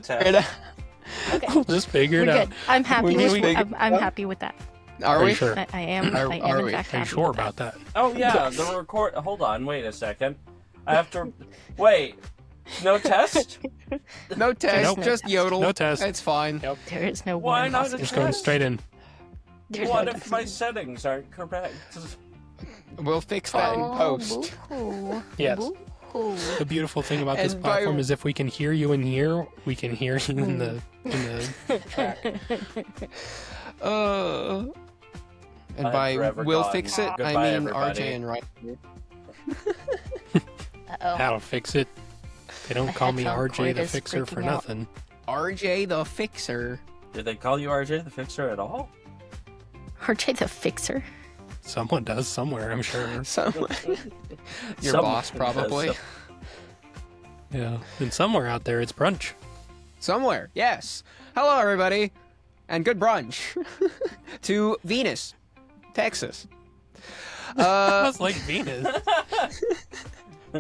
Tess. Okay. We'll just figure it We're out. good. I'm happy We- with we- I'm happy with that. Are Are we? you sure? I am. Are- I am are in we? fact Are you happy sure with about that. that? Oh yeah, the record. Hold on, wait a second. I have to. Wait. No test? No test, Nope. just yodel. No test. It's fine. Yep. There is no Why one not possible. Just going straight in. There's What no if my settings aren't correct? We'll fix that in post. Boo-hoo. Yes. Boo-hoo. The beautiful thing about this And by- platform is if we can hear you in here, we can hear you in the track. And I'm by forever we'll gone. fix it, I Goodbye, mean everybody. RJ and Ryan. Uh-oh. That'll fix it. They don't call me headphone RJ cord the is Fixer for freaking out. nothing. RJ the Fixer. Did they call you RJ the Fixer at all? RJ the Fixer. Someone does somewhere, I'm sure. Some... Your Someone boss, does probably. some- Yeah. And somewhere out there, it's brunch. Somewhere, yes. Hello, everybody, and good brunch to Venus, Texas. That's like Venus.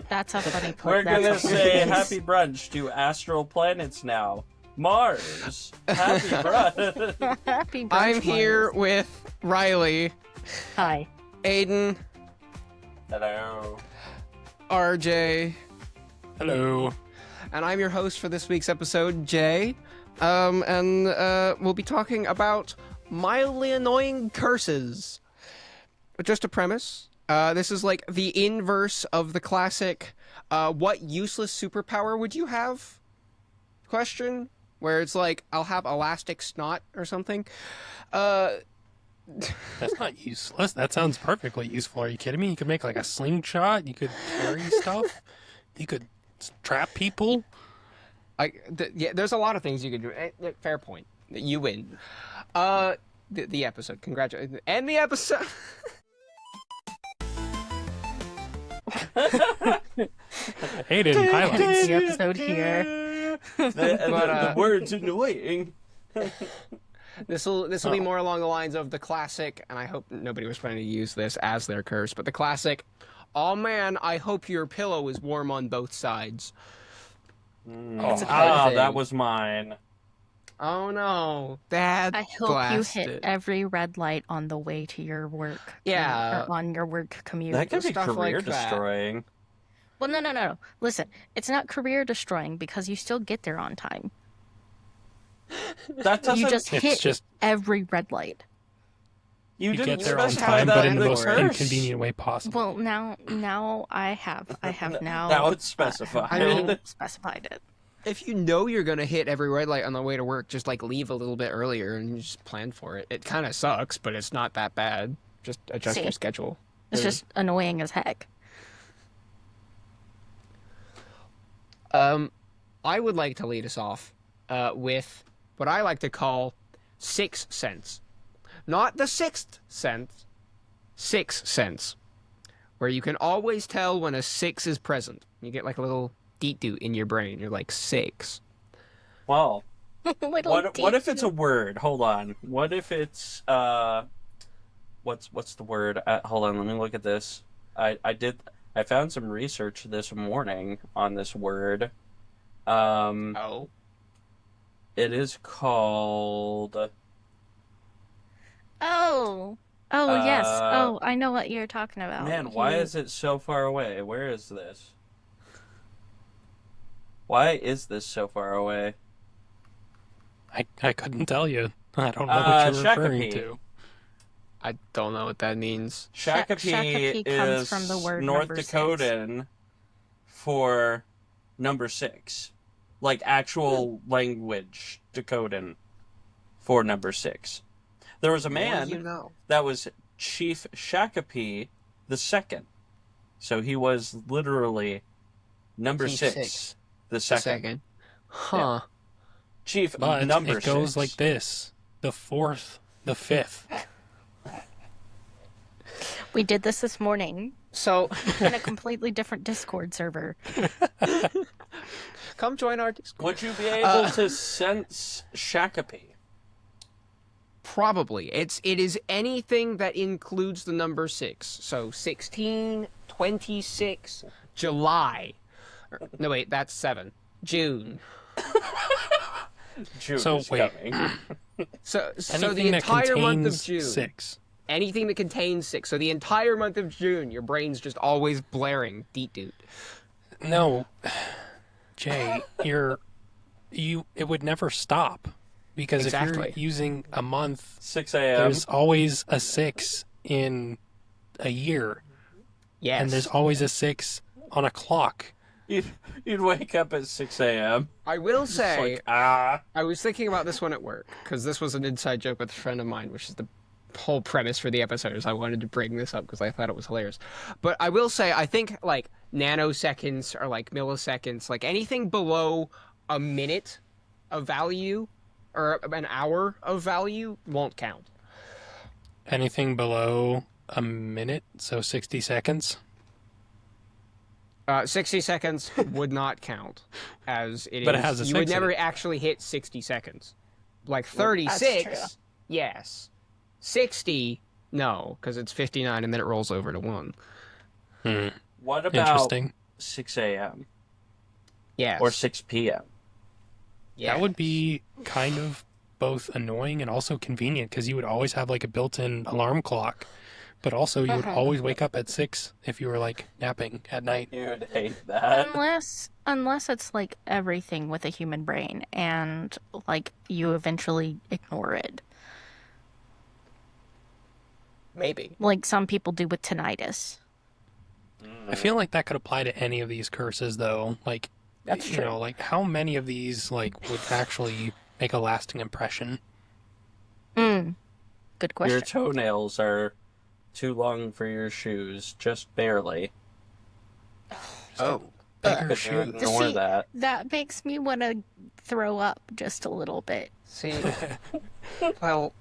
That's a funny We're part. gonna say happy brunch to astral planets now. Mars, happy brunch. Happy brunch, I'm here Mars. with Riley, Hi. Aiden, Hello. RJ, Hello. and I'm your host for this week's episode, Jay. And we'll be talking about mildly annoying curses. Just a premise. This is like the inverse of the classic, what useless superpower would you have? Question. Where it's like, I'll have elastic snot or something. That's not useless. That sounds perfectly useful. Are you kidding me? You could make like a slingshot. You could carry stuff. You could trap people. Yeah, there's a lot of things you could do. Fair point. You win. The episode. Congratulations. End the episode. Hayden, highlights. The episode here. The word's annoying. This will be more along the lines of the classic, and I hope nobody was planning to use this as their curse, but the classic, oh man, I hope your pillow is warm on both sides. It's a Ah, thing. that was mine. Oh no, Dad I hope blasted you hit it. every red light on the way to your work. Yeah. Or on your work commute. That could be Stuff like career that. destroying. Well, no. Listen, it's not career destroying because you still get there on time. That doesn't. You just It's hit just- every red light. you You didn't get there on specify time, that but in in the the most curse. inconvenient way possible. Well, now I have now. Now it's specified. I mean- specified it. If you know you're gonna hit every red light on the way to work, just like leave a little bit earlier and you just plan for it. It kind of sucks, but it's not that bad. Just adjust See. your schedule. It's just annoying as heck. I would like to lead us off with what I like to call Sixth Sense. Not the Sixth Sense, Sixth Sense, where you can always tell when a six is present. You get like a little deet-doot in your brain. You're like, six. Well, Little what if deep- it's a word? Hold on. What if it's what's the word? Hold on. Let me look at this. I found some research this morning on this word. Oh. It is called. Oh yes. Uh, Oh, I know what you're talking about. Man, why is it so far away? Where is this? Why is this so far away? I couldn't tell you. I don't know what you're referring Shakopee. to. I don't know what that means. Shakopee Shakopee comes is from the word North number six. Dakotan for number 6. Like actual language Dakotan for number 6. There was a man You know. that was Chief Shakopee the second. So he was literally number Chief 6. six. The second. Huh. Chief But number it goes 6. like this. The fourth, the fifth. We did this morning So, in a completely different Discord server. come join our Discord. Would you be able to sense Shakopee? Probably. It is anything that includes the number 6. So 16, 26, July. No, wait, that's 7. June. June So, is wait. coming. So the Anything that entire month of contains June. 6. Anything that contains 6. So the entire month of June, your brain's just always blaring deet doot. No, Jay, it would never stop because if Exactly. you're using a month, 6 a.m. there's always a 6 in a year, Yes. and there's always a 6 on a clock. You'd wake up at 6 a.m. I will It's say, like, I was thinking about this one at work, because this was an inside joke with a friend of mine, which is the whole premise for the episode, is I wanted to bring this up because I thought it was hilarious. But I will say, I think, like, nanoseconds or, like, milliseconds, like, anything below a minute of value or an hour of value won't count. Anything below a minute, so 60 seconds. 60 seconds would not count, as it is. But it has a you 6 would in never it. actually hit 60 seconds. Like That's 36, yes. 60, no, because it's 59 and then it rolls over to 1. what about Interesting. 6 a.m. Yes. or 6 p.m.? Yes. That would be kind of both annoying and also convenient because you would always have like a built-in alarm clock, but also you would always wake up at 6 if you were like napping at night. You would hate that. Unless it's like everything with a human brain and like you eventually ignore it. Maybe. Like some people do with tinnitus. I feel like that could apply to any of these curses though. Like, That's you true. know, like how many of these like would actually make a lasting impression? Good question. Your toenails are too long for your shoes, just barely. Oh. Bigger Could you shoes. ignore See, that? That makes me want to throw up just a little bit. See, well,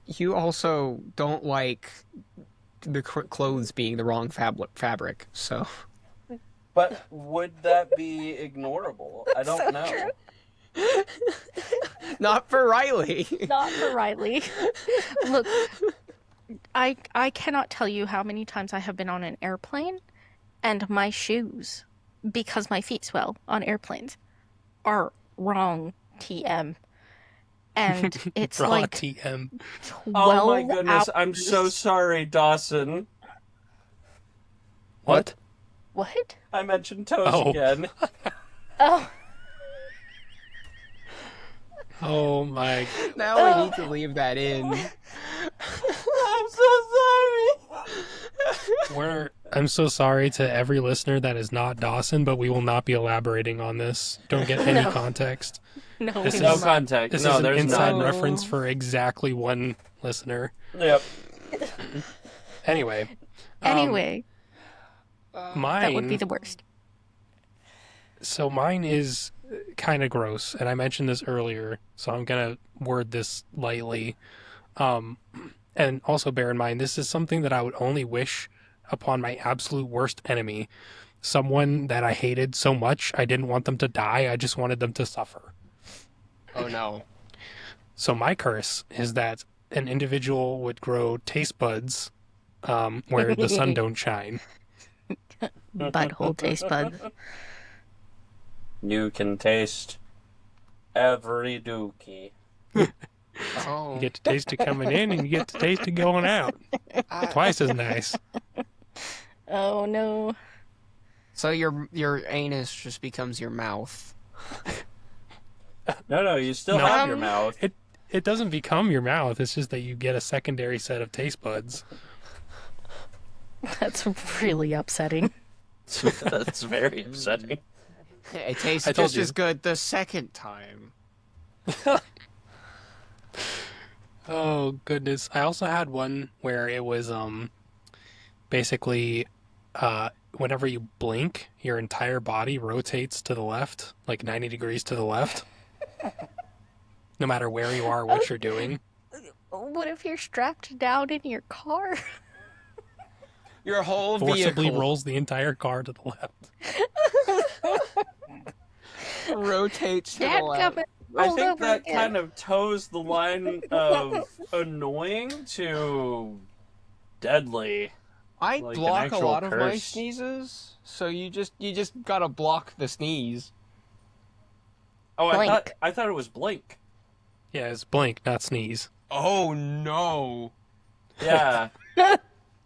you also don't like the clothes being the wrong fabric, so. But would that be ignorable? I don't know. Not for Riley. Not for Riley. Look, I cannot tell you how many times I have been on an airplane and my shoes, because my feet swell on airplanes, are wrong TM. And it's Raw like TM. 12 Oh my goodness, I'm hours. so sorry, Dawson. What? What? I mentioned toes Oh. again. Oh, Oh my. Now we need to leave that in. I'm so sorry. I'm so sorry to every listener that is not Dawson, but we will not be elaborating on this. Don't get any No. context. no. This we is- No will not. context. This No, is an there's inside none. reference for exactly one listener. Yep. Anyway. Anyway, Mine, that would be the worst. So mine is kind of gross, and I mentioned this earlier, so I'm going to word this lightly. And also bear in mind, this is something that I would only wish upon my absolute worst enemy. Someone that I hated so much, I didn't want them to die, I just wanted them to suffer. Oh no. So my curse is that an individual would grow taste buds where the sun don't shine. Butthole taste bud. You can taste every dookie. Oh. You get to taste it coming in, and you get to taste it going out. Twice as nice. Oh no. So your anus just becomes your mouth. No, you still No. have your mouth. It doesn't become your mouth. It's just that you get a secondary set of taste buds. That's really upsetting. That's very upsetting. It tastes I told just you. as good the second time. Oh goodness! I also had one where it was basically whenever you blink, your entire body rotates to the left, like 90 degrees to the left. No matter where you are, what you're doing. What if you're strapped down in your car? Your whole Forcibly vehicle rolls the entire car to the left. rotates to the Dad left. come I rolled think over that again. kind of toes the line of annoying to deadly. I like an block a actual lot of my curse. sneezes, so you just gotta block the sneeze. Oh, Blink. I thought it was blink. Yeah, it's blink, not sneeze. Oh no. Yeah.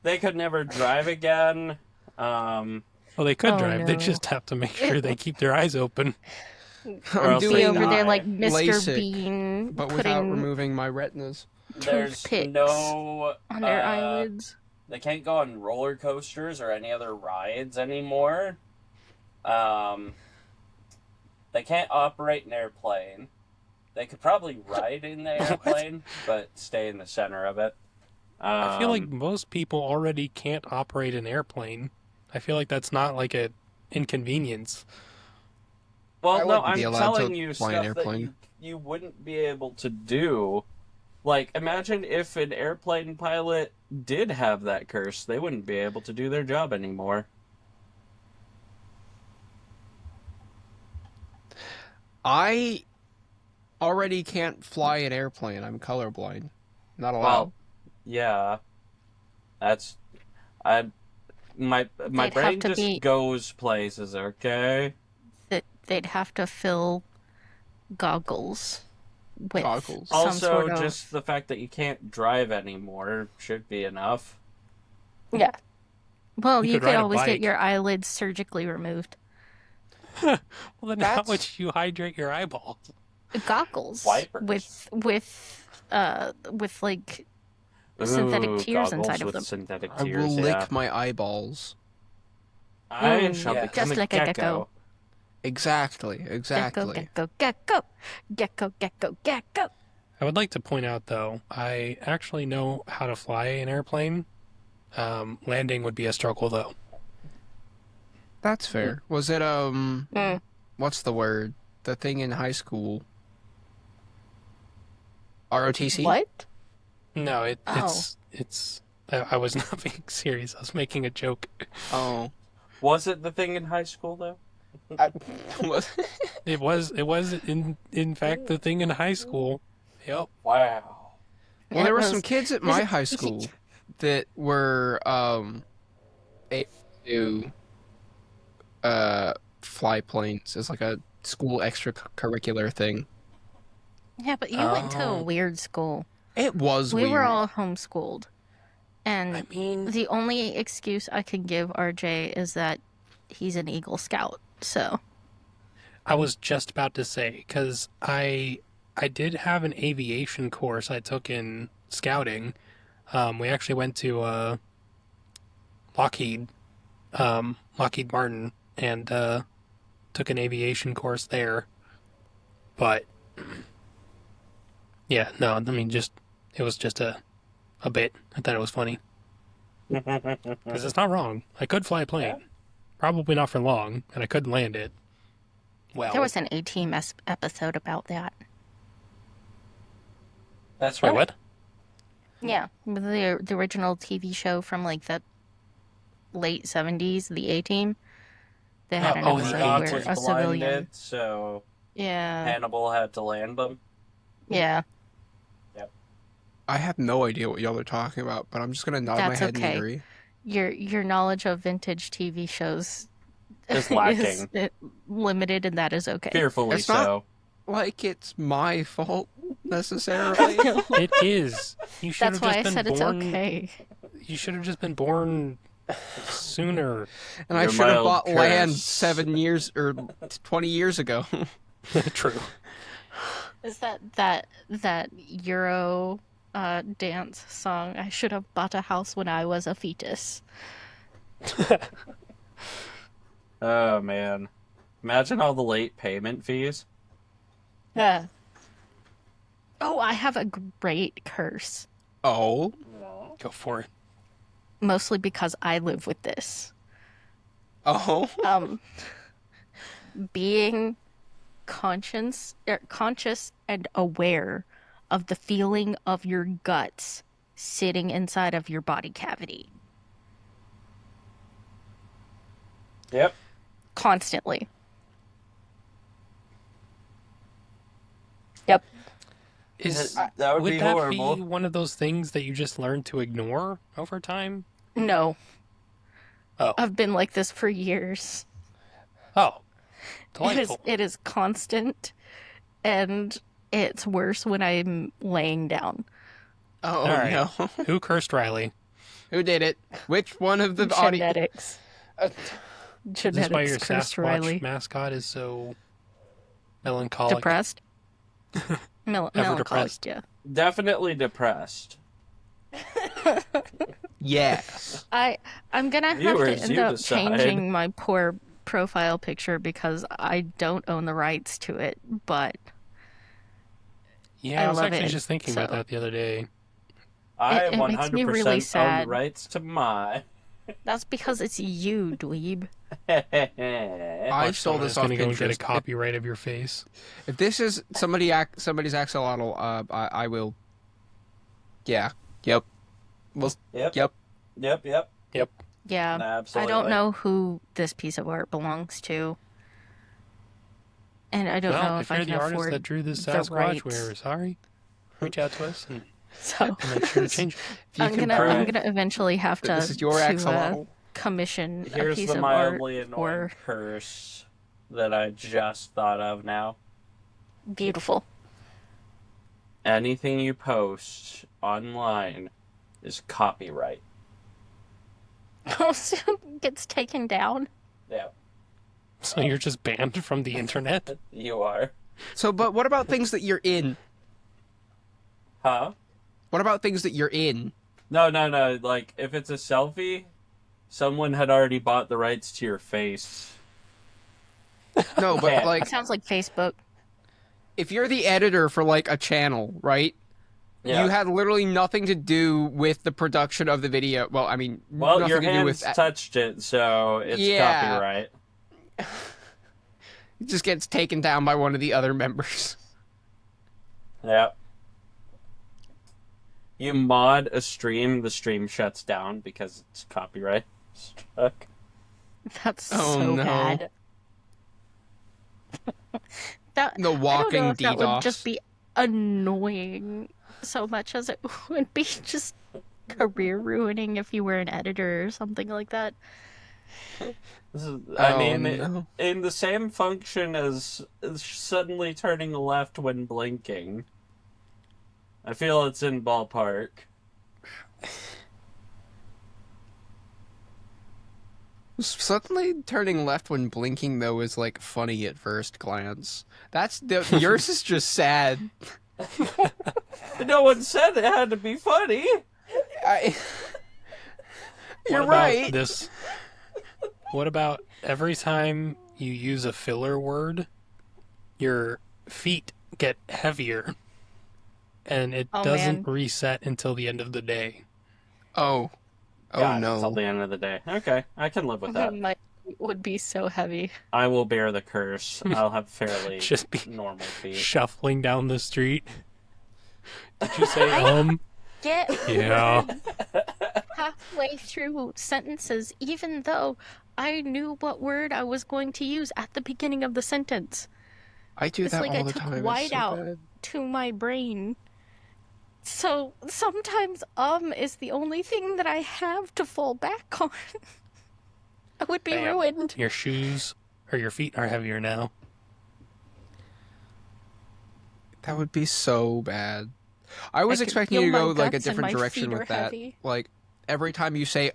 They could never drive again. Well, they could Oh, drive. They no. just have to make sure they keep their eyes open. Or I'm else Be they doing over there like die. Mr. LASIK, Bean but without putting removing my retinas. There's toothpicks no on their eyelids. They can't go on roller coasters or any other rides anymore. They can't operate an airplane. They could probably ride in the airplane, but stay in the center of it. I feel like most people already can't operate an airplane. I feel like that's not like a inconvenience. Well, I no, wouldn't I'm be allowed telling to you fly an stuff that airplane. you wouldn't be able to do. Like, imagine if an airplane pilot did have that curse, they wouldn't be able to do their job anymore. I already can't fly an airplane. I'm colorblind. Not allowed. Well, yeah, that's I my They'd brain have to just be- goes places. Okay, That they'd have to fill goggles with Goggles. some also sort of just the fact that you can't drive anymore should be enough. yeah. Well, You you could ride could a always get bike. your eyelids surgically removed. Well, then how That's- would you hydrate your eyeballs? Goggles Wipers. with like synthetic Ooh, tears goggles inside of with them. synthetic I tears. will Yeah. lick my eyeballs. I shall yeah. become Just a like a gecko. Exactly. Gecko, Exactly. gecko, gecko, gecko, gecko, gecko. I would like to point out, though, I actually know how to fly an airplane. Landing would be a struggle, though. That's fair. Was it Mm. what's the word? The thing in high school. ROTC? What? No, Oh. it's. I was not being serious. I was making a joke. Oh. Was it the thing in high school though? What? It was in fact the thing in high school. Yep. Wow. Well, there It were was- some kids at my high school that were able to fly planes as like a school extracurricular thing. Yeah, but you went to a Oh. weird school. It was We weird. were all homeschooled. And I mean, the only excuse I can give RJ is that he's an Eagle Scout. So, I was just about to say because I did have an aviation course I took in scouting. We actually went to Lockheed Martin and took an aviation course there. But yeah, no, I mean it was just a bit. I thought it was funny because it's not wrong. I could fly a plane, Yeah. probably not for long, and I could land it. Well, there was an A-Team episode about that. That's wait, right. what? Yeah, the original TV show from like the late 70s, the A-Team. They had an Oh, the episode Doc where was a civilian. blinded, so Yeah. Hannibal had to land them. Yeah. I have no idea what y'all are talking about, but I'm just gonna nod my That's head okay. and agree. Your knowledge of vintage TV shows Is lacking. is limited, and that is okay. Fearfully It's not- so. Like it's my fault necessarily. It is. You should That's have why I just said been it's born. okay. You should have just been born sooner. And I Your should have mild bought land curse. 7 years or 20 years ago. True. Is that Euro dance song? I should have bought a house when I was a fetus. Oh man. Imagine all the late payment fees. Yeah. Oh, I have a great curse. Oh. Go for it. Mostly because I live with this. Oh. Being conscious and aware of the feeling of your guts sitting inside of your body cavity Yep. constantly. Yep. That would Would be that horrible. be one of those things that you just learn to ignore over time? No. Oh. I've been like this for years. Oh. Delightful. It is constant. and it's worse when I'm laying down. Oh All right. no. Who cursed Riley? Who did it? Which one of the audio? Genetics. Is this why your Genetics cursed Sasquatch Riley. mascot is so melancholic? Depressed? Melancholic, depressed? yeah. Definitely depressed. Yes. I'm gonna have Viewers, to end you up decide. changing my poor profile picture because I don't own the rights to it, but Yeah, I I was love actually it, just thinking about so- that the other day. I It makes me really 100% own the sad. rights to my. that's because it's you, dweeb. I Watch stole someone this is off gonna go and get a Pinterest. copyright of your face. If this is somebody's axolotl, I will. Yeah. Yep. Well. Yep. Yep. Yep. Yep. Yep. Yeah, Absolutely. I don't know who this piece of art belongs to. And I don't Well, know if if I you're can the artist afford that drew this the Sasquatch, rights. we're sorry. Reach out to us and So we'll make sure to change it. If you I'm can gonna prove I'm gonna eventually have that to this is your axolotl. commission a Here's piece the of art mildly annoying or curse that I just thought of now. beautiful. Anything you post online is copyright. Also gets taken down. Yeah, So you're just banned from the internet? you are. So, but what about things that you're in? Huh? What about things that you're in? No. Like, if it's a selfie, someone had already bought the rights to your face. No, but Yeah. like, That sounds like Facebook. if you're the editor for like a channel, right? Yeah. You had literally nothing to do with the production of the video. Well, I mean, Well, nothing your to do hands with. touched it, so it's Yeah. copyright. It just gets taken down by one of the other members. Yep. You mod a stream, the stream shuts down because it's copyright struck. That's Oh, so no. bad. That The walking I don't know if that would DDoS. just be annoying so much as it would be just career ruining if you were an editor or something like that. This is, I Oh, mean, no. in the same function as suddenly turning left when blinking. I feel it's in ballpark. Suddenly turning left when blinking though is like funny at first glance. Yours is just sad. No one said it had to be funny. I, you're What about right. this? What about every time you use a filler word, your feet get heavier, and it Oh, doesn't man. reset until the end of the day. Oh God, no. Until the end of the day. Okay, I can live with that. My would be so heavy. I will bear the curse. I'll have fairly Just be normal feet. shuffling down the street. Did you say Get Yeah. halfway through sentences, even though I knew what word I was going to use at the beginning of the sentence. I do It's that like all I the took time. It's white so out bad. to my brain. So sometimes is the only thing that I have to fall back on. I would be Bam. ruined. Your shoes or your feet are heavier now. That would be so bad. I was I could expecting feel you to my go like a guts and different my direction feet with are that. heavy. Like every time you say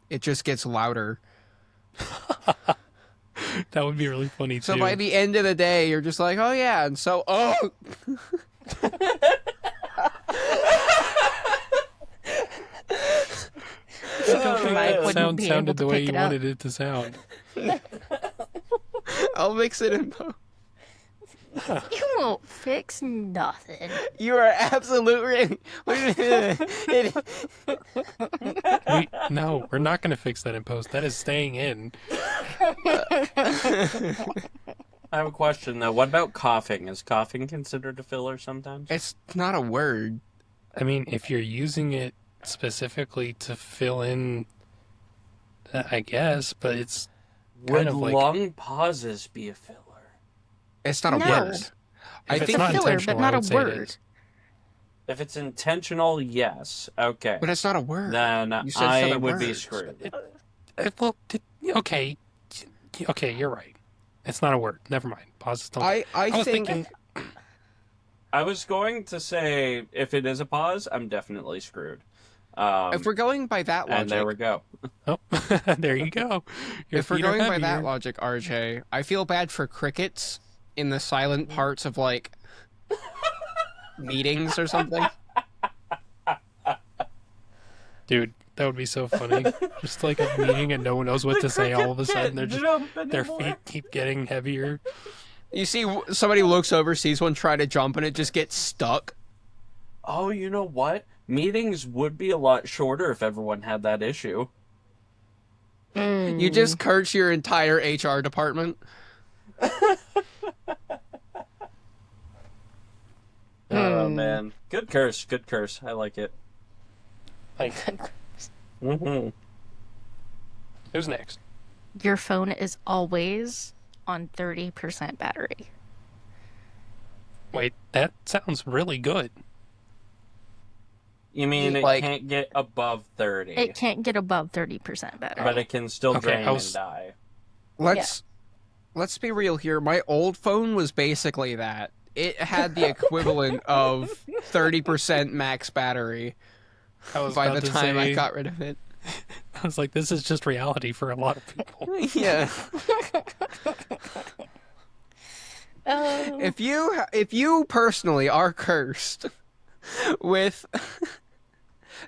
it just gets louder. That would be really funny So too. by the end of the day, you're just like, oh yeah, and so Mike wouldn't Sound be sounded able to the way pick you it up. wanted it to sound. I'll mix it in post. You won't fix nothing. You are absolutely No, we're not going to fix that in post. That is staying in. I have a question though. What about coughing? Is coughing considered a filler sometimes? It's not a word. I mean, if you're using it specifically to fill in, I guess, but it's Would kind of like long pauses be a filler? It's not a No. word. if I it's think, not filler, but intentional, not I a would say it word. is. If it's intentional, yes. Okay. but it's not a word. Then You said it's not I a would be word. screwed. Okay, okay, you're right. It's not a word. Never mind. Pauses don't. I was think thinking. I was going to say, if it is a pause, I'm definitely screwed. If we're going by that logic, And there we go. Oh, there you go. Your if we're feet are going by that heavier. logic, RJ, I feel bad for crickets in the silent parts of like meetings or something. Dude, that would be so funny. Just like a meeting and no one knows what to say. All of a sudden, they're just their feet keep getting heavier. You see, somebody looks over, sees one try to jump, and it just gets stuck. Oh, you know what? Meetings would be a lot shorter if everyone had that issue. You just curse your entire HR department. Oh man, good curse, good curse. I like it. Like, Mm-hmm. who's next? Your phone is always on 30% battery. Wait, that sounds really good. You mean it Like- can't get above 30, It can't get above 30% battery. but it can still Okay, drain I was- and die. Let's be real here. My old phone was basically that. It had the equivalent of 30% max battery I was by about the to time I say- got rid of it. I was like, this is just reality for a lot of people. Yeah. Oh. If you personally are cursed with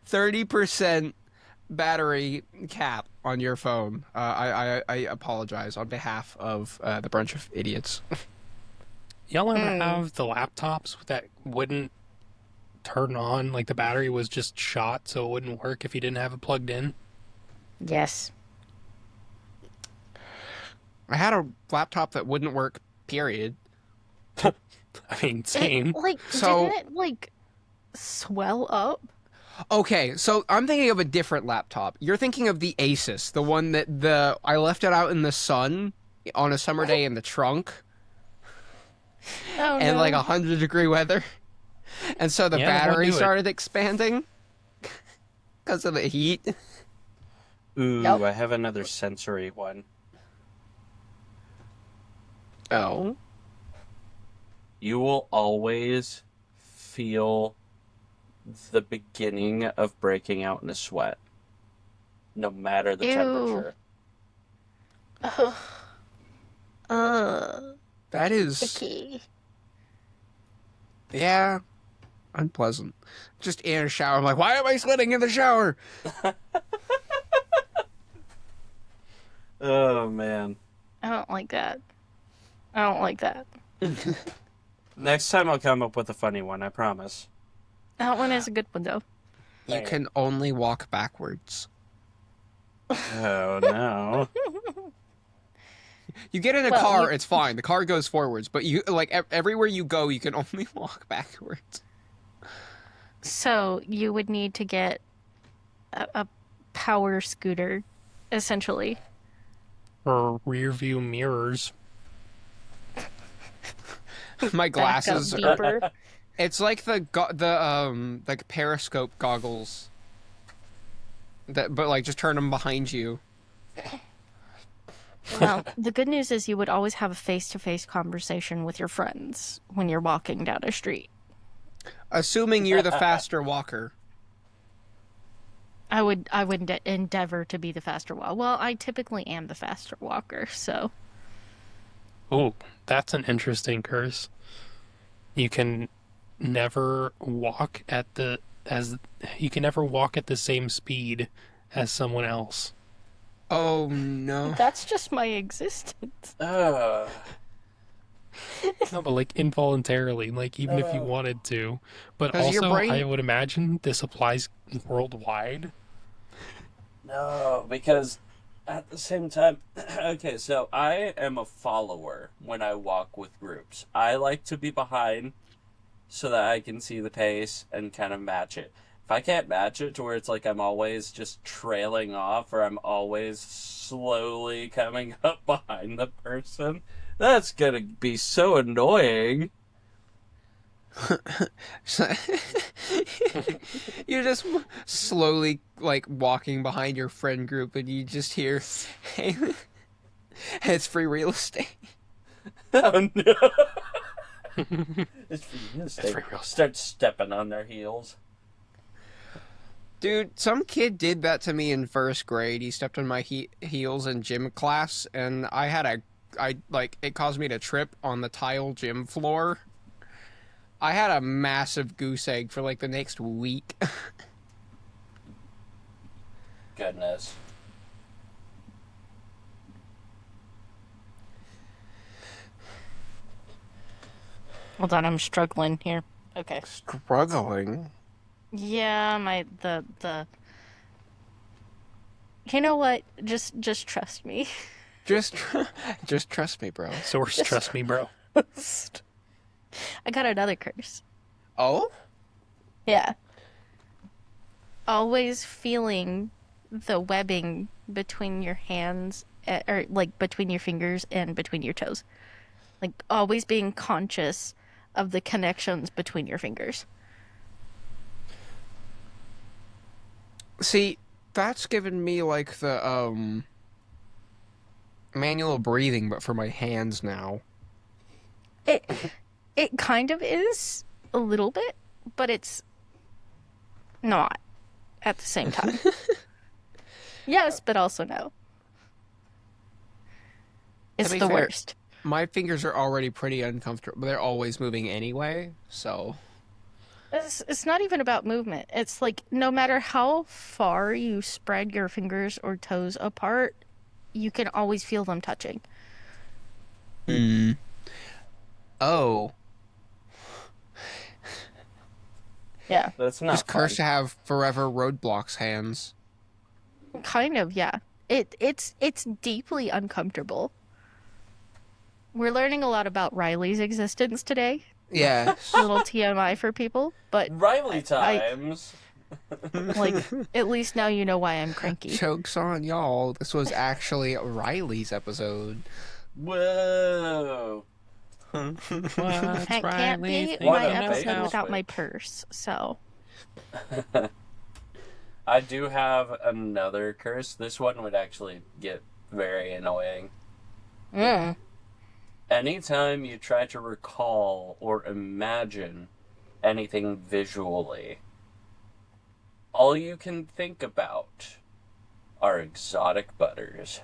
30% battery cap on your phone, I apologize on behalf of the Brunch of Idiots. Y'all ever have the laptops that wouldn't turn on? Like the battery was just shot, so it wouldn't work if you didn't have it plugged in? Yes. I had a laptop that wouldn't work, period. I mean, same. It, like, So- didn't it, like, swell up? Okay, so I'm thinking of a different laptop. You're thinking of the Asus, the one that I left it out in the sun on a summer day in the trunk Oh, and no. like 100-degree weather. And so the Yeah, that won't battery do it. started expanding because of the heat. Ooh, Yep. I have another sensory one. Oh. You will always feel the beginning of breaking out in a sweat, no matter the Ew. temperature. That is, Okay. yeah, unpleasant. Just in a shower, I'm like, why am I sweating in the shower? Oh man. I don't like that. I don't like that. Next time I'll come up with a funny one, I promise. That one is a good one, though. You can only walk backwards. Oh no. You get in a Well, car, you- it's fine. The car goes forwards, but you like everywhere you go, you can only walk backwards. So you would need to get a power scooter, essentially. Or rear view mirrors. My Back up glasses are, deeper. it's like the like periscope goggles. But like just turn them behind you. Well, the good news is you would always have a face-to-face conversation with your friends when you're walking down a street. Assuming you're the faster walker. I would endeavor to be the faster walker. Well, I typically am the faster walker, so Oh, that's an interesting curse. You can never walk at the same speed as someone else. Oh no. that's just my existence. Ugh. No, but like involuntarily, like even if you wanted to. But 'Cause your also, brain- I would imagine this applies worldwide. No, because at the same time, okay, so I am a follower when I walk with groups. I like to be behind so that I can see the pace and kind of match it. If I can't match it to where it's like I'm always just trailing off or I'm always slowly coming up behind the person, that's gonna be so annoying. You're just slowly like walking behind your friend group and you just hear, hey, it's free real estate. Oh no. It's for you. It's for real. Start stepping on their heels. Dude, some kid did that to me in first grade. He stepped on my heels in gym class, and it caused me to trip on the tile gym floor. I had a massive goose egg for like the next week. Goodness. Hold on, I'm struggling here. Okay. Struggling. Yeah, the. You know what? Just trust me. Just trust me, bro. Source, trust me, bro. I got another curse. Oh? Yeah. Always feeling the webbing between your hands, or like between your fingers and between your toes. Like always being conscious of the connections between your fingers. See, that's given me like the manual breathing, but for my hands now. It kind of is a little bit, but it's not at the same time. Yes, but also no. It's To be the fair, worst. My fingers are already pretty uncomfortable, but they're always moving anyway, so... It's not even about movement. It's like no matter how far you spread your fingers or toes apart, you can always feel them touching. Oh. Yeah. That's not Just cursed to fun. have forever roadblocks hands. Kind of, yeah. It's deeply uncomfortable. We're learning a lot about Riley's existence today. Yeah. A little TMI for people, but Riley times. like at least now you know why I'm cranky. Jokes on y'all. This was actually Riley's episode. Whoa. Can't be What my a episode bait. without my purse, so I do have another curse. This one would actually get very annoying. Anytime you try to recall or imagine anything visually, all you can think about are exotic butters.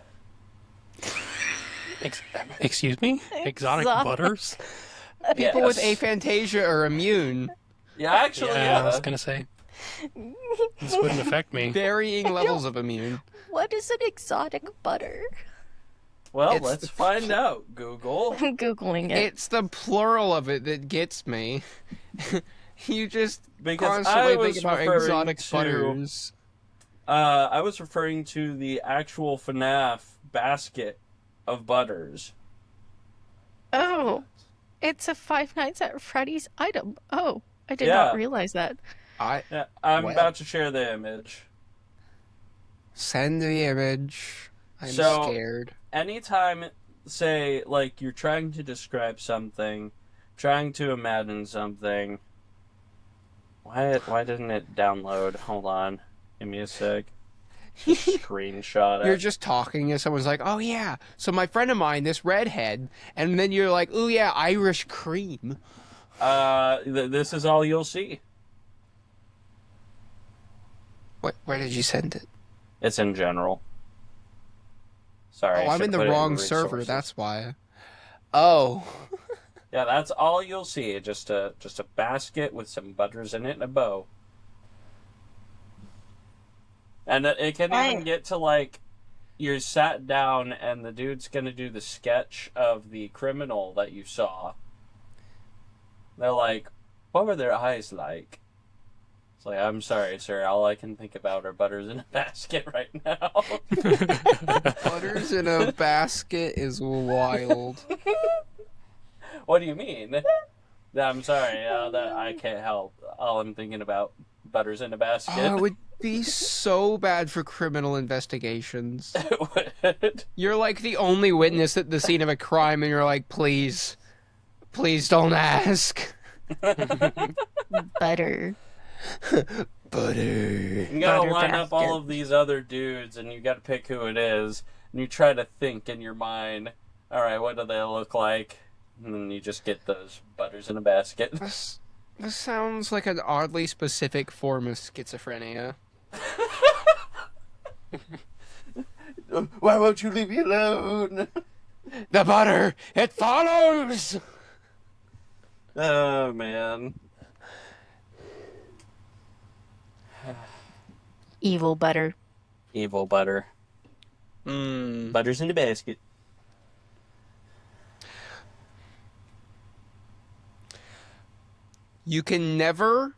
Excuse me? Exotic Exotic. butters? People with Yes. aphantasia are immune. Yeah, actually, Yeah, I was yeah. gonna say. This wouldn't affect me. Varying levels of immune. what is an exotic butter? Well, It's let's the- find out, Google. I'm googling it. It's the plural of it that gets me. You just Because constantly I was think about referring exotic to- butters. I was referring to the actual FNAF basket of butters. Oh, it's a Five Nights at Freddy's item. Oh, I did Yeah. not realize that. Yeah, I'm Well. about to share the image. Send the image. I'm So- scared. Anytime, say, like, you're trying to describe something, trying to imagine something. Why didn't it download? Hold on. Give me a sec. Just screenshot You're it. just talking and someone's like, oh yeah, so my friend of mine, this redhead, and then you're like, oh yeah, Irish cream. This is all you'll see. Where did you send it? It's in general. Sorry. Oh, I I'm in should the put it wrong server, resources. that's why. Oh. Yeah, that's all you'll see. Just a basket with some butters in it and a bow. And it can even get to, like, you're sat down and the dude's gonna do the sketch of the criminal that you saw. They're like, what were their eyes like? It's like, I'm sorry, sir. All I can think about are butters in a basket right now. Butters in a basket is wild. What do you mean? I'm sorry. That I can't help. All I'm thinking about butters in a basket. Oh, it would be so bad for criminal investigations. You're like the only witness at the scene of a crime, and you're like, please don't ask. Butter. Butter. You gotta Butter line up all basket. of these other dudes, and you gotta pick who it is, and you try to think in your mind. All right, what do they look like? and then you just get those butters in a basket. This sounds like an oddly specific form of schizophrenia. Why won't you leave me alone? The butter, it follows! Oh, man. Evil butter. Evil butter. Butters in the basket. You can never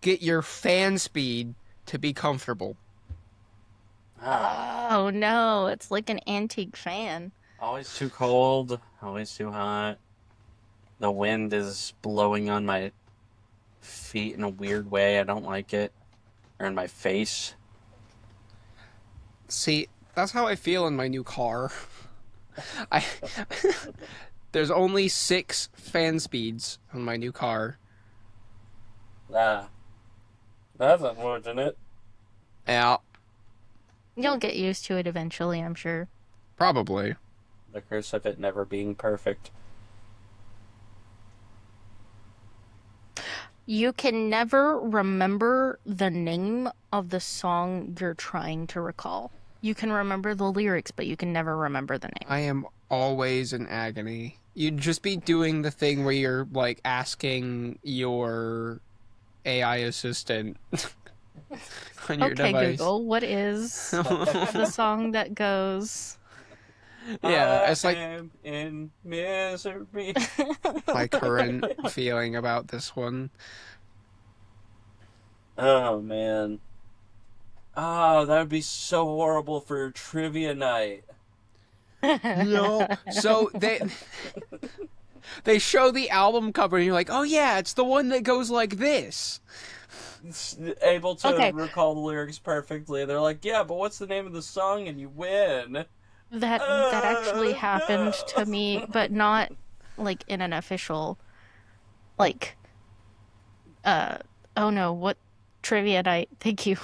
get your fan speed to be comfortable. Oh no, it's like an antique fan. Always too cold, always too hot. The wind is blowing on my feet in a weird way. I don't like it. Or in my face. See, that's how I feel in my new car. I There's only 6 fan speeds on my new car. Ah. That's unfortunate. Yeah, You'll get used to it eventually, I'm sure. probably. The curse of it never being perfect. You can never remember the name of the song you're trying to recall. You can remember the lyrics, but you can never remember the name. I am always in agony. You'd just be doing the thing where you're, like, asking your AI assistant on your Okay, device. Google, what is the song that goes... Yeah, it's like I am in misery. my current feeling about this one. Oh, man. Oh, that would be so horrible for trivia night. No. So they show the album cover and you're like, oh yeah, it's the one that goes like this. Able to Okay. recall the lyrics perfectly. They're like, yeah, but what's the name of the song? And you win. That actually happened to me, but not like in an official like oh no, what trivia night. Thank you.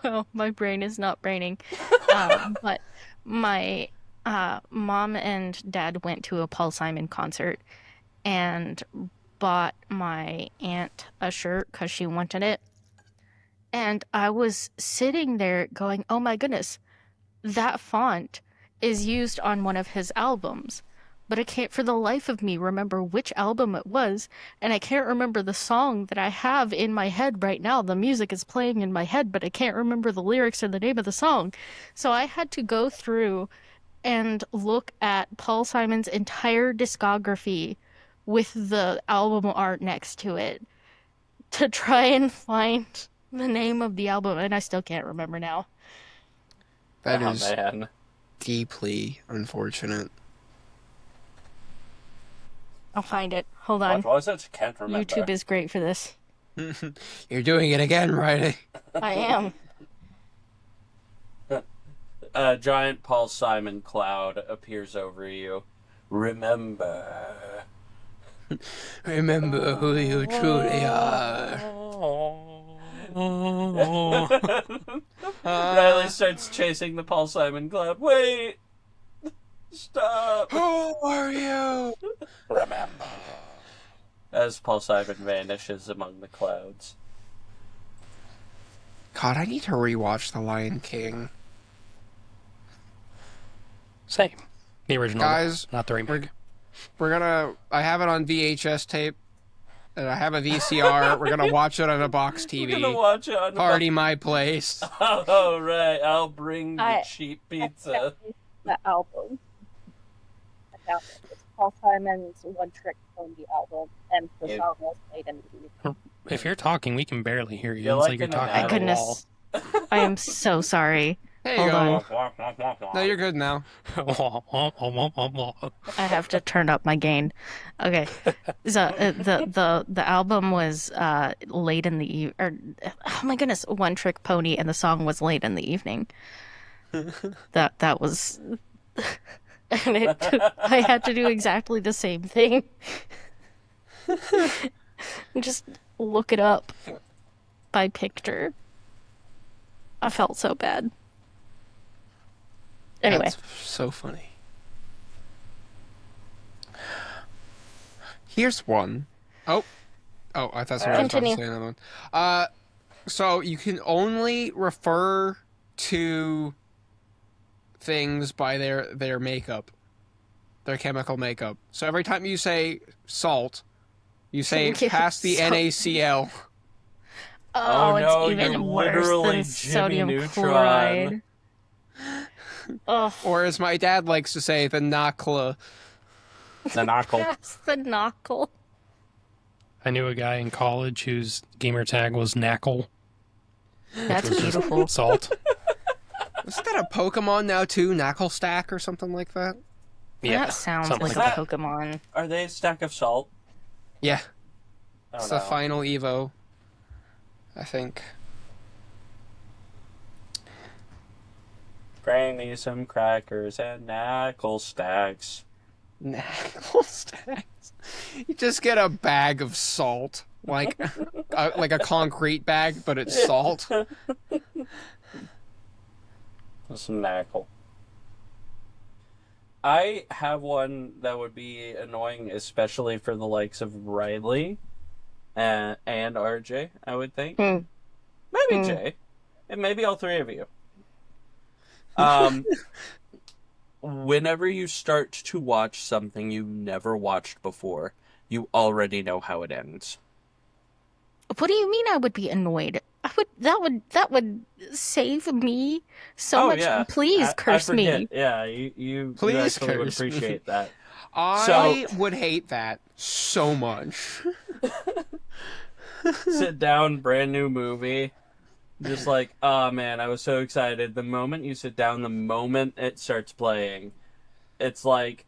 Well, my brain is not braining. But my mom and dad went to a Paul Simon concert and bought my aunt a shirt because she wanted it. And I was sitting there going, oh my goodness, that font is used on one of his albums. But I can't for the life of me remember which album it was, and I can't remember the song that I have in my head right now. The music is playing in my head, but I can't remember the lyrics or the name of the song. So I had to go through and look at Paul Simon's entire discography with the album art next to it to try and find the name of the album, and I still can't remember now. That Oh, is man. deeply unfortunate. I'll find it. Hold on. What was it? Can't remember. YouTube is great for this. You're doing it again, Riley. I am. A giant Paul Simon cloud appears over you. Remember. Remember who you truly are. Riley starts chasing the Paul Simon cloud. Wait! Stop! Who are you? Remember. As Paul Simon vanishes among the clouds. God, I need to rewatch The Lion King. Same. The original, Guys, not the remake. I have it on VHS tape, and I have a VCR. We're gonna watch it on a box We're gonna TV. watch it on Party my place. Oh, right. I'll bring the I- cheap pizza. The album. It's Paul Simon's One Trick Pony album, and the Yeah. song was played in the If you're talking, we can barely hear you. You're It's like like you're in talking an at My a wall. goodness. I am so sorry. There you Hold go. on. No, you're good now. I have to turn up my gain. Okay. So the album was late in the oh my goodness, One Trick Pony, and the song was late in the evening. That was and I had to do exactly the same thing. Just look it up by picture. I felt so bad. Anyway. That's so funny. Here's one. Oh, I thought someone was about to Continue. say another one. So you can only refer to things by their makeup, their chemical makeup. So every time you say salt, you say Yeah, past the salt. NaCl. Oh, It's no, even you're worse literally than Jimmy sodium Neutron. chloride. Oh, Or as my dad likes to say, the NaCl. The knuckle. that's the knuckle. I knew a guy in college whose gamer tag was Knackle. That's Which was just beautiful. Salt. Isn't that a Pokemon now too? Knuckle Stack or something like that? Yeah. That sounds something like like a that. Pokemon. Are they a stack of salt? Yeah, Oh, it's no. the final Evo, I think. Bring me some crackers and knuckle stacks. Knuckle Stacks. You just get a bag of salt, like like a concrete bag, but it's salt. Some knuckle. I have one that would be annoying, especially for the likes of Riley and RJ, I would think. Hmm. Maybe Jay. And maybe all three of you. Whenever you start to watch something you never watched before, you already know how it ends. What do you mean I would be annoyed? That would save me so Oh, much. yeah. Please curse I forget. me. Yeah, you Please actually would curse me. appreciate that. I would hate that so much. Sit down, brand new movie. Just like, oh man, I was so excited. The moment you sit down, the moment it starts playing, it's like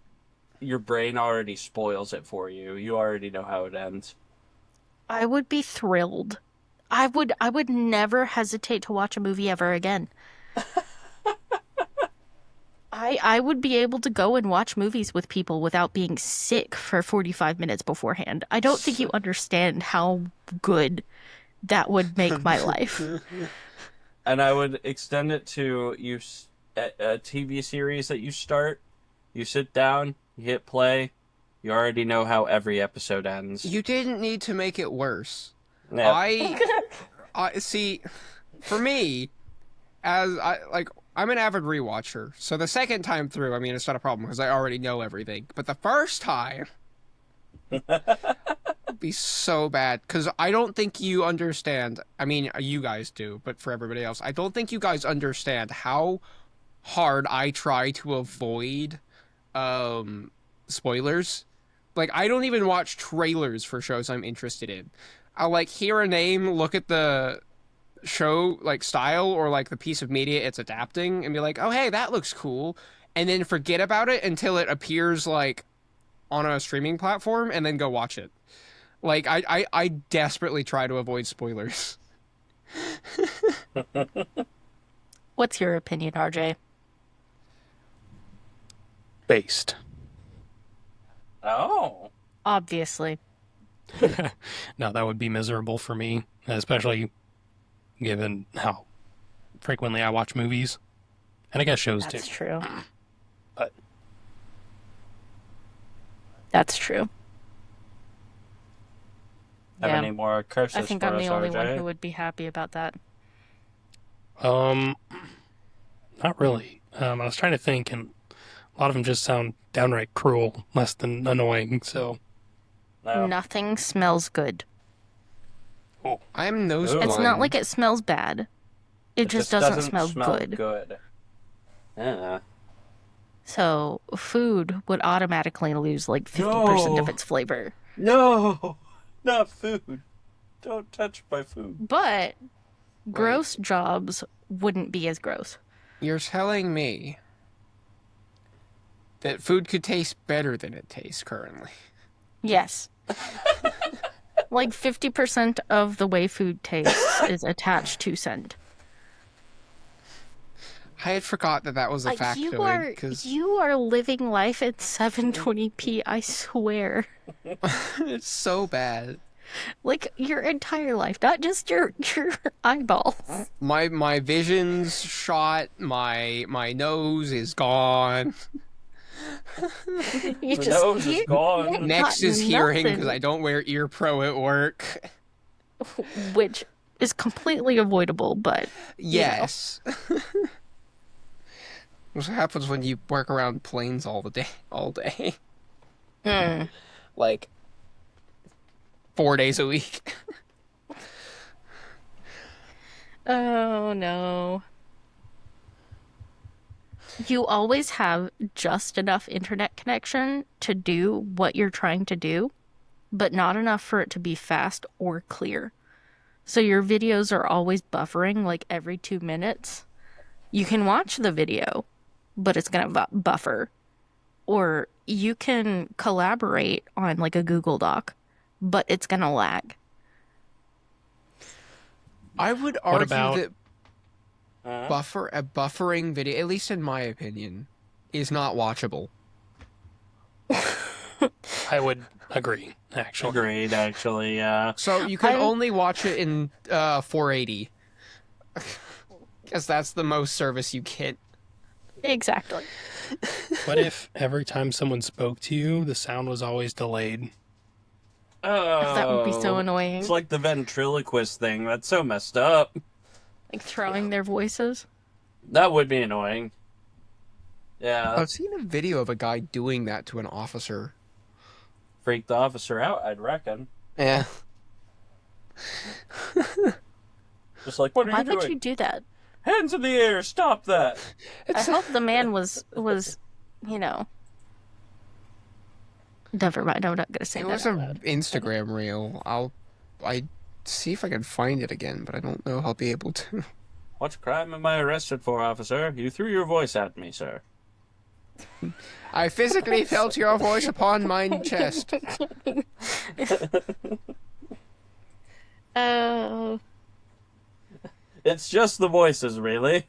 your brain already spoils it for you. You already know how it ends. I would be thrilled. I would never hesitate to watch a movie ever again. I would be able to go and watch movies with people without being sick for 45 minutes beforehand. I don't think you understand how good that would make my life. And I would extend it to a TV series that you start. You sit down, you hit play, you already know how every episode ends. You didn't need to make it worse. Yeah. I see. For me, I'm an avid rewatcher, so the second time through, I mean, it's not a problem because I already know everything. But the first time, it'd be so bad because I don't think you understand. I mean, you guys do, but for everybody else, I don't think you guys understand how hard I try to avoid spoilers. Like, I don't even watch trailers for shows I'm interested in. I'll like hear a name, look at the show like style or like the piece of media it's adapting and be like, oh hey, that looks cool, and then forget about it until it appears like on a streaming platform and then go watch it. Like I desperately try to avoid spoilers. What's your opinion, RJ? Based. Oh. Obviously. No, that would be miserable for me, especially given how frequently I watch movies. And I guess shows That's too. true. But That's true. Have Yeah. any more curses I think for I'm us, the only one RJ? who would be happy about that. not really. I was trying to think, and a lot of them just sound downright cruel, less than annoying. So No. Nothing smells good. I'm nose Ooh. It's blind. not like it smells bad. It just doesn't smell good. Yeah. So food would automatically lose like 50% of No. its flavor. No, not food. Don't touch my food. But gross jobs wouldn't be as gross. You're telling me that food could taste better than it tastes currently. Yes. Like 50% of the way food tastes is attached to scent. I had forgot that was a factoid. You are living life at 720p, I swear. It's so bad. Like your entire life, not just your eyeballs. My vision's shot. My nose is gone. You The just nose is you gone. ain't Next got is hearing because nothing, I don't wear ear pro at work. which is completely avoidable, but Yes. What happens when you work around planes all day? mm. Like 4 days a week. Oh no. You always have just enough internet connection to do what you're trying to do, but not enough for it to be fast or clear. So your videos are always buffering like every 2 minutes. You can watch the video, but it's going to buffer. Or you can collaborate on like a Google Doc, but it's going to lag. I would What argue about- that a buffering video, at least in my opinion, is not watchable. I would agree, actually. Agreed, actually, yeah. So you can I'm- only watch it in 480. Because that's the most service you get. Exactly. What if every time someone spoke to you, the sound was always delayed? Oh, That would be so annoying. It's like the ventriloquist thing. That's so messed up. Like throwing their voices. That would be annoying. Yeah, I've seen a video of a guy doing that to an officer. freak the officer out, I'd reckon. Yeah. Just like, what are Why you doing? would you do that? Hands in the air, stop that. I hope the man was, you know. Never mind, I'm not gonna say It that. was out an loud. Instagram reel. I see if I can find it again, but I don't know if I'll be able to. What crime am I arrested for, officer? You threw your voice at me, sir. I physically felt your voice upon mine chest. Oh, It's just the voices, really.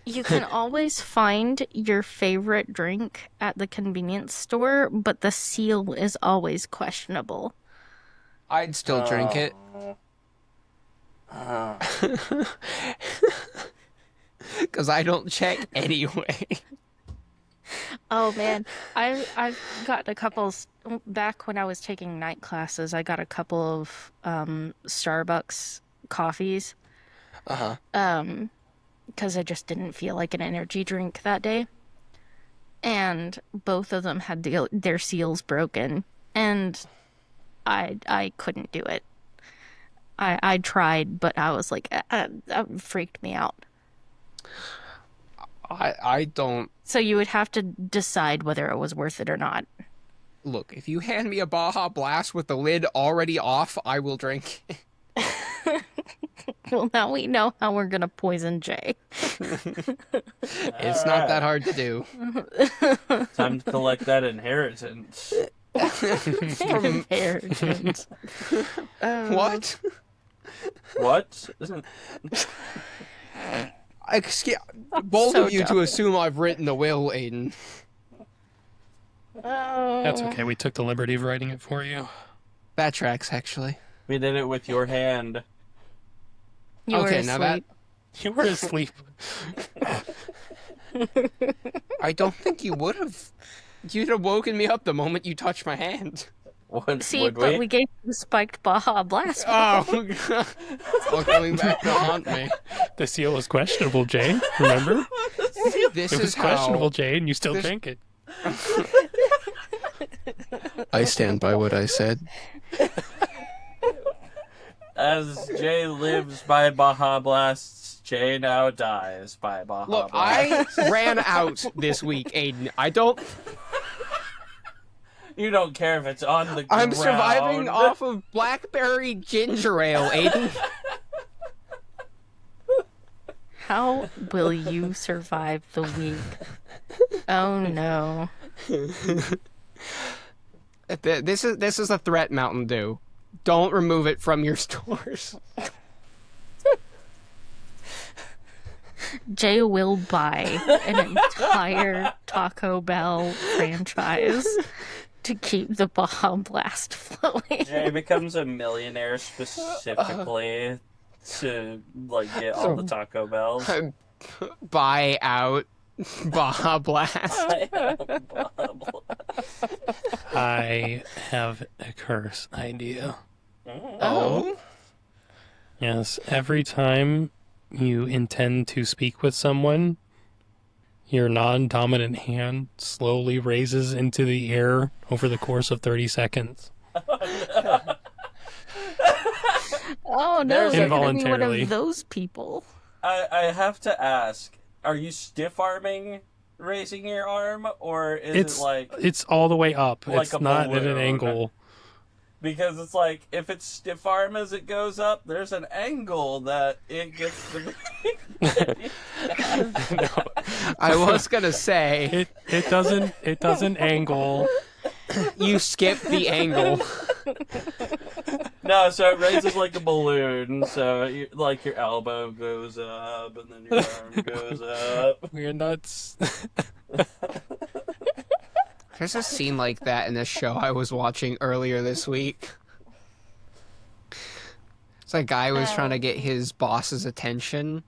you can always find your favorite drink at the convenience store, but the seal is always questionable. I'd still drink it. Because I don't check anyway. Oh man, I've gotten a couple back when I was taking night classes. I got a couple of Starbucks coffees because I just didn't feel like an energy drink that day, and both of them had their seals broken, and I couldn't do it. I tried, but I was like, that freaked me out. I don't. So you would have to decide whether it was worth it or not. Look, if you hand me a Baja Blast with the lid already off, I will drink it. Well, now we know how we're gonna poison Jay. It's not that hard to do. Time to collect that inheritance. Inheritance. What? What? Both So of you dumb. to assume I've written the will, Aiden. Oh. That's okay. We took the liberty of writing it for you. That tracks, actually. We did it with your hand. You were Okay, now that- asleep. You were asleep. I don't think you would have. You'd have woken me up the moment you touched my hand. Would See, but we gave you spiked Baja Blast. Oh, it's all coming back to haunt me. The seal was questionable, Jay. Remember? This It was is how questionable, Jay, and you still this- drank it. I stand by what I said. As Jay lives by Baja Blasts, Jay now dies by Baja Look, Blasts. I ran out this week, Aiden. I don't. You don't care if it's on the ground. I'm surviving off of blackberry ginger ale, Aiden. How will you survive the week? Oh no. This is a threat, Mountain Dew. Don't remove it from your stores. Jay will buy an entire Taco Bell franchise to keep the Baja Blast flowing. Jay becomes a millionaire specifically to like get all the Taco Bells. Buy out Baja Blast. I am Baja I have a curse idea. Oh? Yes, every time you intend to speak with someone, your non-dominant hand slowly raises into the air over the course of 30 seconds. Oh no, There's you're gonna be one involuntarily. of those people. I have to ask, are you stiff arming raising your arm, or is it like It's all the way up. like It's a not at an balloon? angle. because it's like if it's stiff arm as it goes up, there's an angle that it gets to be. I was gonna say, It doesn't angle. you skip the angle. No, so it raises like a balloon. So like your elbow goes up, and then your arm goes up. We're nuts. There's a scene like that in this show I was watching earlier this week. It's like a guy was trying to get his boss's attention,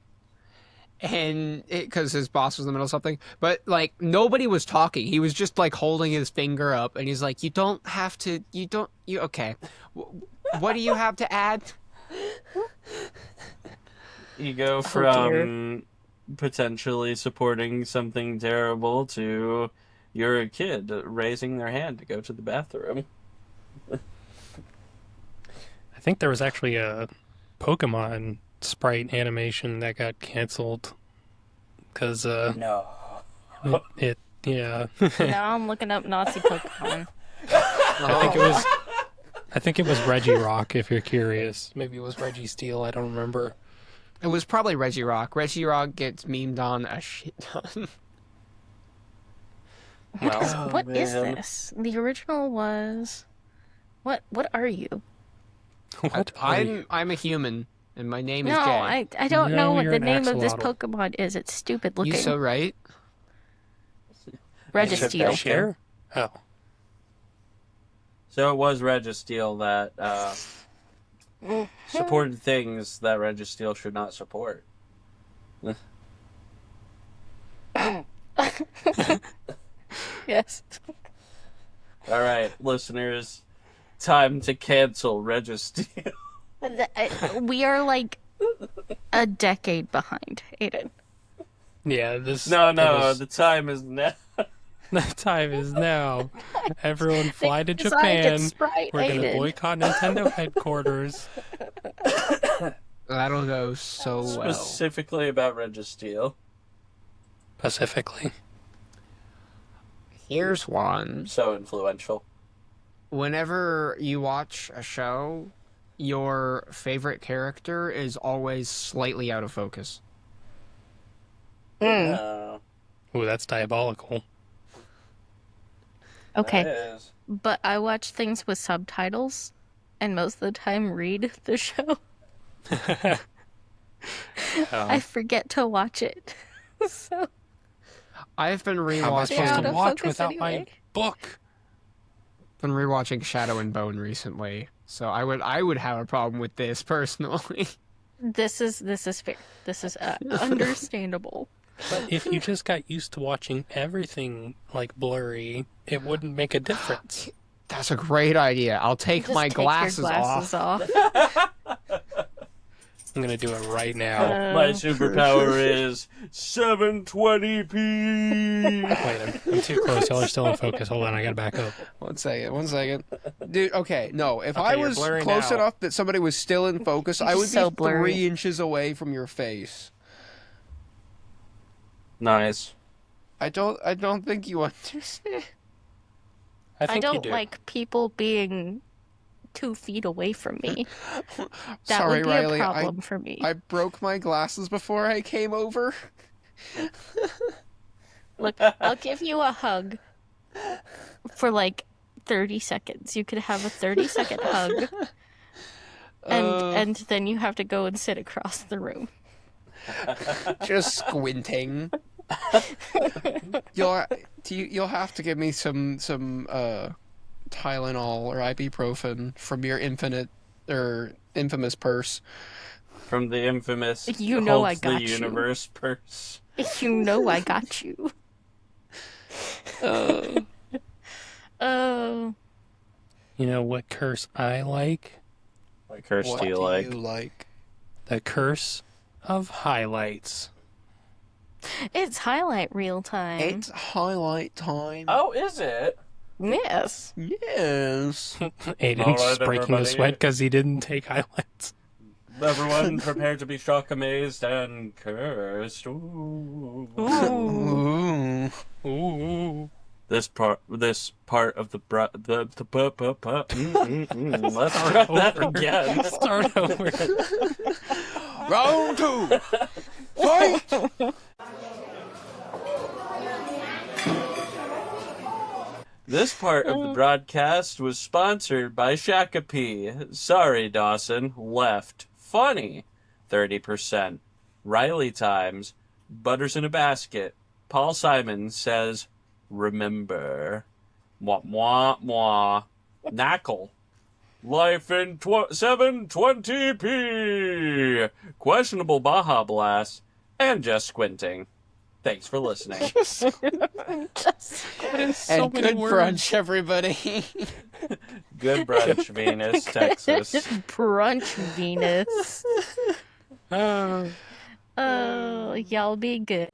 and because his boss was in the middle of something, but like nobody was talking. He was just like holding his finger up, and he's like, "You don't have to. You okay? What do you have to add?" You go from potentially supporting something terrible to you're a kid raising their hand to go to the bathroom. I think there was actually a Pokemon sprite animation that got canceled because No. yeah. Now I'm looking up Nazi Pokemon. I think it was Regirock, if you're curious. Maybe it was Reggie Steel, I don't remember. It was probably Regirock. Regirock gets memed on a shit ton. Well, What is man. this? The original was what are you? What? I'm a human, and my name is No, Jay. I don't No, know what you're the an name of this axolotl. Pokemon is. It's stupid You looking. so right. Registeel. Share? Oh. So it was Registeel that supported things that Registeel should not support. Yes. All right, listeners, time to cancel Registeel. We are like a decade behind, Aiden. Yeah, this... No, that was- the time is now. The time is now. Everyone fly to Decided Japan. Sprite, We're going to Aiden. boycott Nintendo headquarters. That'll go so well. Specifically about Registeel. Specifically. Here's one. So influential. Whenever you watch a show, your favorite character is always slightly out of focus. Uh, Ooh, that's diabolical. Okay, that is. but I watch things with subtitles, and most of the time read the show. I forget to watch it. So I've been How am I rewatching. supposed out to of watch focus without my anyway. book? Been rewatching Shadow and Bone recently, so I would have a problem with this personally. this is fair. This is understandable. But if you just got used to watching everything like blurry, it wouldn't make a difference. That's a great idea. I'll take Just my take your glasses glasses off. I'm gonna do it right now. My superpower is 720p. Wait, I'm too close. Y'all are still in focus. Hold on, I gotta back up. One second. Dude, okay, no. If I you're was blurry close now. enough that somebody was still in focus, I would so be blurry. 3 inches away from your face. Nice. I don't think you understand. I I think you don't do. like people being 2 feet away from me. That Sorry, would be Riley. a problem for me. I broke my glasses before I came over. Look, I'll give you a hug for like 30 seconds. You could have a 30-second hug, and then you have to go and sit across the room. Just squinting. You'll have to give me some Tylenol or ibuprofen from your infamous purse. From the infamous You know I holds the got you. universe purse. You know I got you. Uh, Oh, You know what curse I like? What curse what do you do like? you like? The curse of highlights. it's highlight reel time. It's highlight time. Oh, is it? Yes. Yes. Aiden's All just right, breaking a everybody. sweat because he didn't take highlights. Everyone prepare to be shocked, amazed, and cursed. Ooh. Ooh. Ooh. Ooh. This part of the let's try that again. Start over. Round 2. Fight! This part of the broadcast was sponsored by Shakopee. Sorry, Dawson. Left. Funny. 30%. Riley Times. Butters in a basket. Paul Simon says, remember. Mwah, mwah, mwah. Knackle. Life in 720p. Questionable Baja Blast. And just squinting. Thanks for listening. So And many good words. brunch, everybody. Good brunch, Venus, Texas. Brunch Venus. Ah. Oh, y'all be good.